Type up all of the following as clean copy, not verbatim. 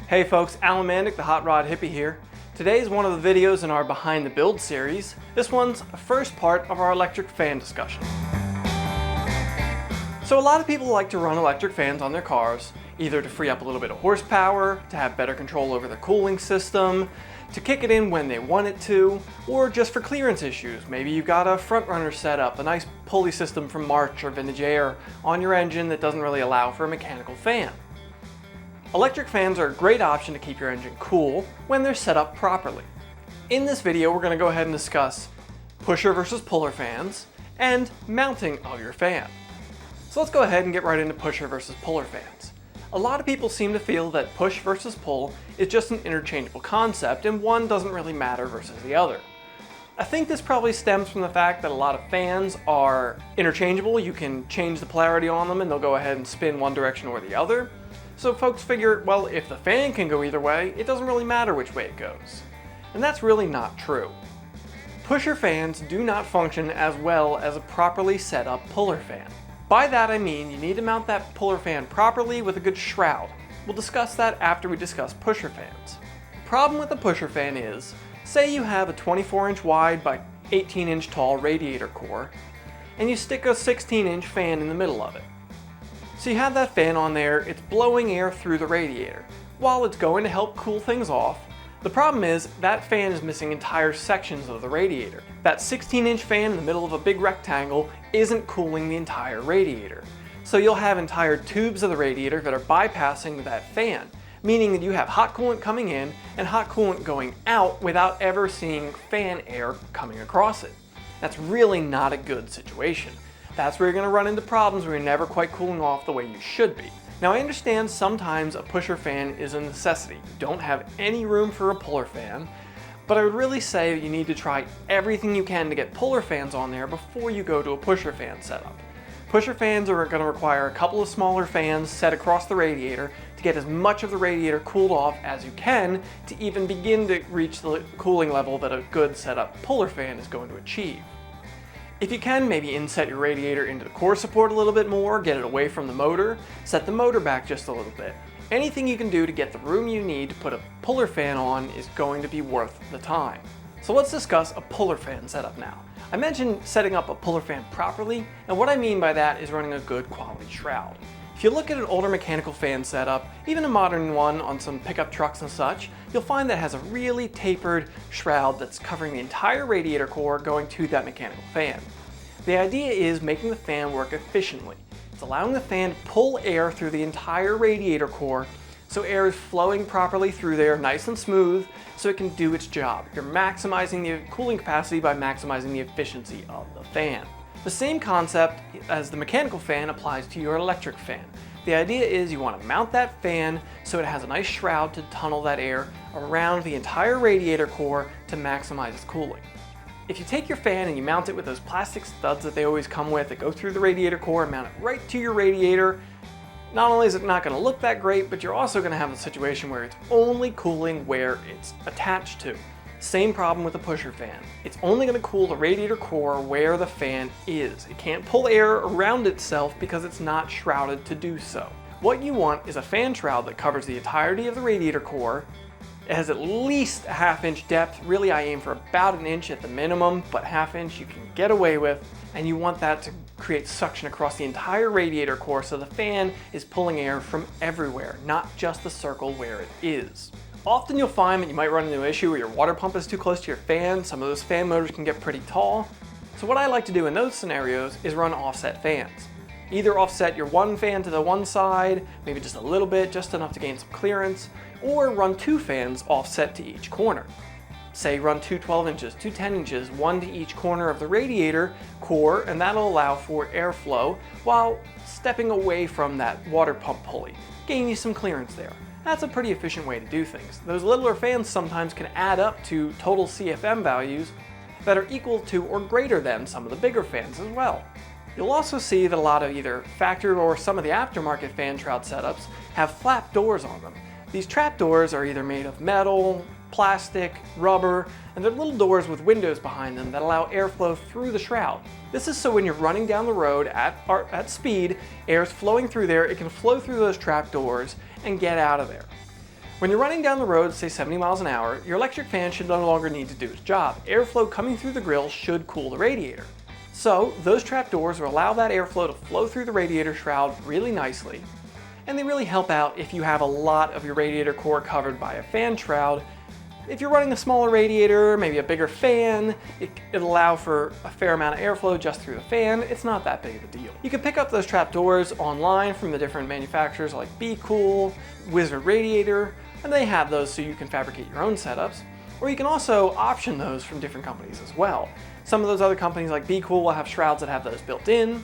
Hey folks, Alan Mandic, the HotRodHippie here. Today is one of the videos in our Behind the Build series. This one's a first part of our electric fan discussion. So a lot of people like to run electric fans on their cars, either to free up a little bit of horsepower, to have better control over their cooling system, to kick it in when they want it to, or just for clearance issues. Maybe you've got a front runner set up, a nice pulley system from March or Vintage Air on your engine that doesn't really allow for a mechanical fan. Electric fans are a great option to keep your engine cool when they're set up properly. In this video, we're going to go ahead and discuss pusher versus puller fans and mounting of your fan. So let's go ahead and get right into pusher versus puller fans. A lot of people seem to feel that push versus pull is just an interchangeable concept and one doesn't really matter versus the other. I think this probably stems from the fact that a lot of fans are interchangeable. You can change the polarity on them and they'll go ahead and spin one direction or the other. So folks figure, well, if the fan can go either way, it doesn't really matter which way it goes. And that's really not true. Pusher fans do not function as well as a properly set up puller fan. By that I mean you need to mount that puller fan properly with a good shroud. We'll discuss that after we discuss pusher fans. The problem with the pusher fan is, say you have a 24-inch wide by 18-inch tall radiator core, and you stick a 16-inch fan in the middle of it. So you have that fan on there, it's blowing air through the radiator. While it's going to help cool things off, the problem is that fan is missing entire sections of the radiator. That 16-inch fan in the middle of a big rectangle isn't cooling the entire radiator. So you'll have entire tubes of the radiator that are bypassing that fan, meaning that you have hot coolant coming in and hot coolant going out without ever seeing fan air coming across it. That's really not a good situation. That's where you're going to run into problems where you're never quite cooling off the way you should be. Now I understand sometimes a pusher fan is a necessity. You don't have any room for a puller fan, but I would really say you need to try everything you can to get puller fans on there before you go to a pusher fan setup. Pusher fans are going to require a couple of smaller fans set across the radiator to get as much of the radiator cooled off as you can to even begin to reach the cooling level that a good setup puller fan is going to achieve. If you can, maybe inset your radiator into the core support a little bit more, get it away from the motor, set the motor back just a little bit. Anything you can do to get the room you need to put a puller fan on is going to be worth the time. So let's discuss a puller fan setup now. I mentioned setting up a puller fan properly, and what I mean by that is running a good quality shroud. If you look at an older mechanical fan setup, even a modern one on some pickup trucks and such, you'll find that it has a really tapered shroud that's covering the entire radiator core going to that mechanical fan. The idea is making the fan work efficiently. It's allowing the fan to pull air through the entire radiator core so air is flowing properly through there nice and smooth so it can do its job. You're maximizing the cooling capacity by maximizing the efficiency of the fan. The same concept as the mechanical fan applies to your electric fan. The idea is you want to mount that fan so it has a nice shroud to tunnel that air around the entire radiator core to maximize its cooling. If you take your fan and you mount it with those plastic studs that they always come with that go through the radiator core and mount it right to your radiator, not only is it not going to look that great, but you're also going to have a situation where it's only cooling where it's attached to. Same problem with the pusher fan. It's only going to cool the radiator core where the fan is. It can't pull air around itself because it's not shrouded to do so. What you want is a fan shroud that covers the entirety of the radiator core. It has at least a ½ inch depth. Really, I aim for about an inch at the minimum, but ½ inch you can get away with. And you want that to create suction across the entire radiator core so the fan is pulling air from everywhere, not just the circle where it is. Often you'll find that you might run into an issue where your water pump is too close to your fan. Some of those fan motors can get pretty tall. So what I like to do in those scenarios is run offset fans. Either offset your one fan to the one side, maybe just a little bit, just enough to gain some clearance, or run two fans offset to each corner. Say run two 12 inches, two 10 inches, one to each corner of the radiator core, and that'll allow for airflow while stepping away from that water pump pulley, gain you some clearance there. That's a pretty efficient way to do things. Those littler fans sometimes can add up to total CFM values that are equal to or greater than some of the bigger fans as well. You'll also see that a lot of either factory or some of the aftermarket fan shroud setups have flap doors on them. These trap doors are either made of metal, plastic, rubber, and they're little doors with windows behind them that allow airflow through the shroud. This is so when you're running down the road at speed, air's flowing through there, it can flow through those trap doors and get out of there. When you're running down the road, say 70 miles an hour, your electric fan should no longer need to do its job. Airflow coming through the grill should cool the radiator. So those trap doors will allow that airflow to flow through the radiator shroud really nicely, and they really help out if you have a lot of your radiator core covered by a fan shroud. If you're running a smaller radiator, maybe a bigger fan, it'll allow for a fair amount of airflow just through the fan. It's not that big of a deal. You can pick up those trap doors online from the different manufacturers like Be Cool, Wizard Radiator, and they have those so you can fabricate your own setups. Or you can also option those from different companies as well. Some of those other companies like Be Cool will have shrouds that have those built in.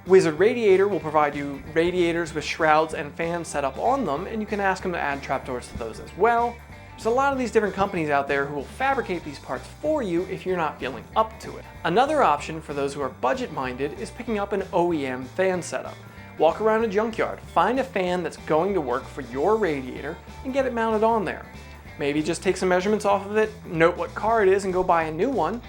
Wizard Radiator will provide you radiators with shrouds and fans set up on them, and you can ask them to add trapdoors to those as well. There's a lot of these different companies out there who will fabricate these parts for you if you're not feeling up to it. Another option for those who are budget-minded is picking up an OEM fan setup. Walk around a junkyard, find a fan that's going to work for your radiator, and get it mounted on there. Maybe just take some measurements off of it, note what car it is, and go buy a new one.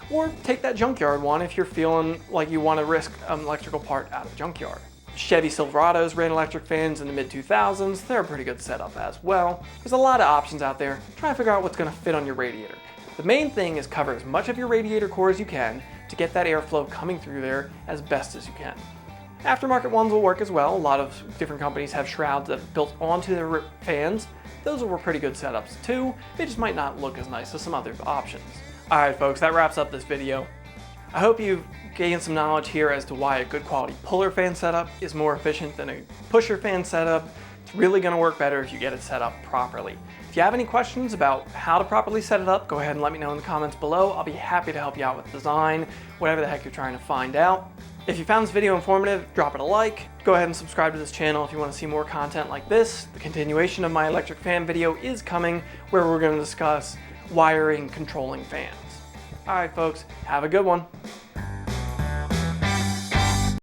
Or take that junkyard one if you're feeling like you want to risk an electrical part out of the junkyard. Chevy Silverados ran electric fans in the mid-2000s. They're a pretty good setup as well. There's a lot of options out there. Try to figure out what's going to fit on your radiator. The main thing is cover as much of your radiator core as you can to get that airflow coming through there as best as you can. Aftermarket ones will work as well. A lot of different companies have shrouds that are built onto their fans. Those were pretty good setups too. They just might not look as nice as some other options. Alright folks, that wraps up this video. I hope you've gained some knowledge here as to why a good quality puller fan setup is more efficient than a pusher fan setup. It's really going to work better if you get it set up properly. If you have any questions about how to properly set it up, go ahead and let me know in the comments below. I'll be happy to help you out with design, whatever the heck you're trying to find out. If you found this video informative, drop it a like. Go ahead and subscribe to this channel if you want to see more content like this. The continuation of my electric fan video is coming, where we're going to discuss wiring controlling fans. Alright folks, have a good one.